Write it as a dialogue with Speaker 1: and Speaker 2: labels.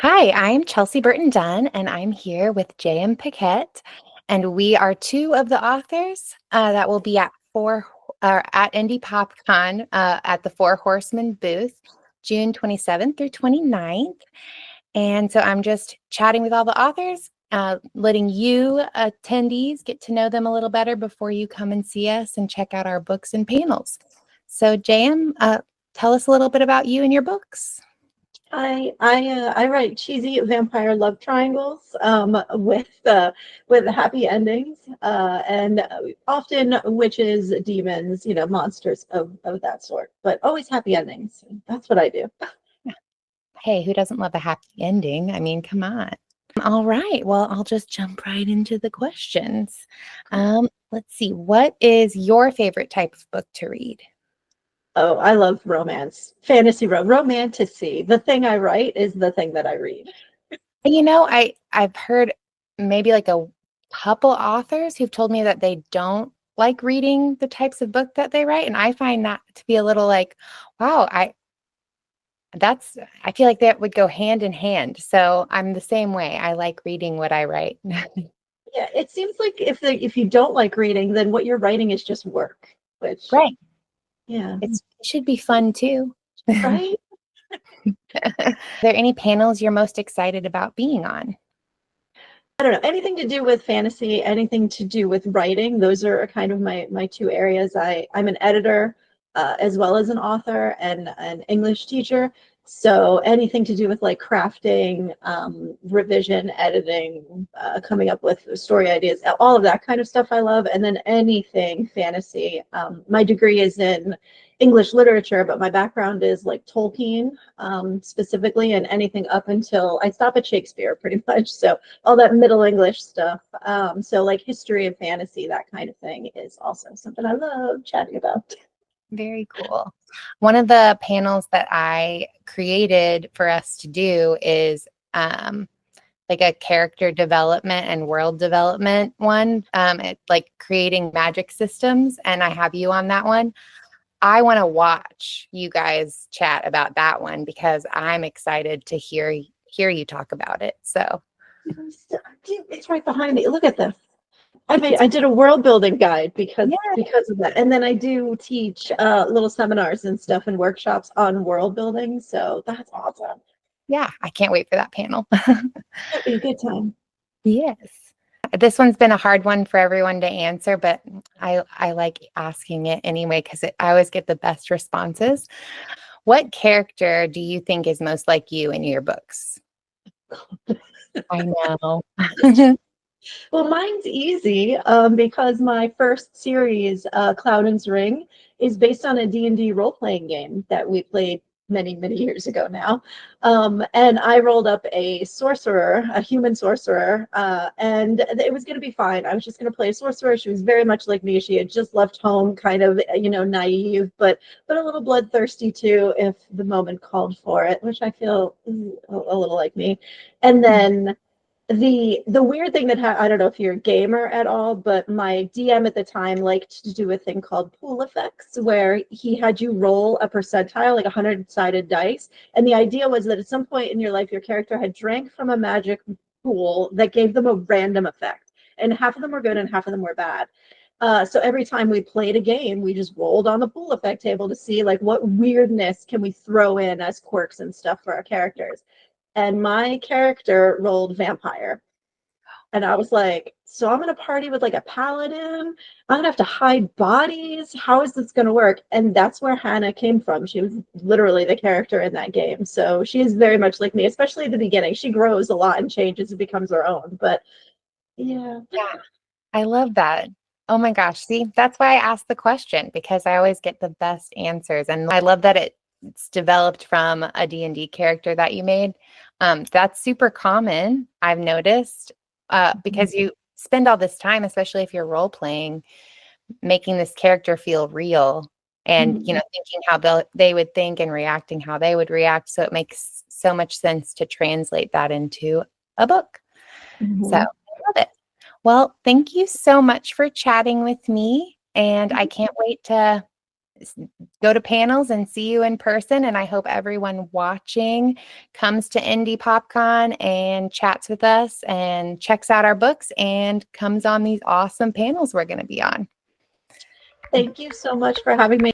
Speaker 1: Hi, I'm Chelsea Burton Dunn, and I'm here with JM Paquette, and we are two of the authors that will be at Indy PopCon at the Four Horsemen booth, June 27th through 29th. And so I'm just chatting with all the authors, letting you attendees get to know them a little better before you come and see us and check out our books and panels. So, JM, tell us a little bit about you and your books.
Speaker 2: I write cheesy vampire love triangles with happy endings and often witches, demons, monsters of that sort, but always happy endings. That's what I do.
Speaker 1: Hey, who doesn't love a happy ending? I mean, come on. All right. Well, I'll just jump right into the questions. Let's see. What is your favorite type of book to read?
Speaker 2: Oh, I love romance, fantasy, romanticy. The thing I write is the thing that I read.
Speaker 1: I've heard maybe like a couple authors who've told me that they don't like reading the types of book that they write, and I find that to be a little like, wow, I feel like that would go hand in hand. So I'm the same way. I like reading what I write.
Speaker 2: Yeah, it seems like if you don't like reading, then what you're writing is just work, which,
Speaker 1: Right.
Speaker 2: yeah,
Speaker 1: It should be fun too.
Speaker 2: right.
Speaker 1: Are there any panels you're most excited about being on?
Speaker 2: I don't know, anything to do with fantasy, anything to do with writing. Those are kind of my two areas. I'm an editor as well as an author and an English teacher. So anything to do with like crafting, revision, editing, coming up with story ideas, all of that kind of stuff I love. And then anything fantasy. My degree is in English literature, but my background is like Tolkien specifically, and anything up until I stop at Shakespeare pretty much. So all that Middle English stuff. So like history of fantasy, that kind of thing is also something I love chatting about.
Speaker 1: Very cool. One of the panels that I created for us to do is like a character development and world development one, like creating magic systems. And I have you on that one. I want to watch you guys chat about that one because I'm excited to hear you talk about it. So
Speaker 2: It's right behind me. Look at this. I did a world building guide
Speaker 1: yeah,
Speaker 2: because of that, and then I do teach little seminars and stuff and workshops on world building. So that's awesome.
Speaker 1: yeah, I can't wait for that panel.
Speaker 2: That'd be a good time.
Speaker 1: Yes. This one's been a hard one for everyone to answer, but I like asking it anyway because I always get the best responses. What character do you think is most like you in your books? I know.
Speaker 2: Well, mine's easy because my first series, Klauden's Ring, is based on a D&D role-playing game that we played many, many years ago now. And I rolled up a sorcerer, a human sorcerer, and it was going to be fine. I was just going to play a sorcerer. She was very much like me. She had just left home, kind of, naive, but a little bloodthirsty too, if the moment called for it, which I feel is a little like me. And then the weird thing that I don't know if you're a gamer at all, but my DM at the time liked to do a thing called pool effects, where he had you roll a percentile, like 100-sided dice, and the idea was that at some point in your life, your character had drank from a magic pool that gave them a random effect, and half of them were good and half of them were bad. So every time we played a game, we just rolled on the pool effect table to see like what weirdness can we throw in as quirks and stuff for our characters. And my character rolled vampire. And I was like, so I'm going to party with like a paladin. I'm going to have to hide bodies. How is this going to work? And that's where Hannah came from. She was literally the character in that game. So she is very much like me, especially at the beginning. She grows a lot and changes and becomes her own. But yeah.
Speaker 1: Yeah, I love that. Oh my gosh. See, that's why I asked the question because I always get the best answers. And I love that it's developed from a D&D character that you made. That's super common, I've noticed, because you spend all this time, especially if you're role playing, making this character feel real and,
Speaker 2: Mhm.
Speaker 1: thinking how they would think and reacting how they would react. So it makes so much sense to translate that into a book. So I
Speaker 2: Mhm.
Speaker 1: love it. Well, thank you so much for chatting with me. And I can't wait to go to panels and see you in person. And I hope everyone watching comes to Indy PopCon and chats with us and checks out our books and comes on these awesome panels we're going to be on.
Speaker 2: Thank you so much for having me.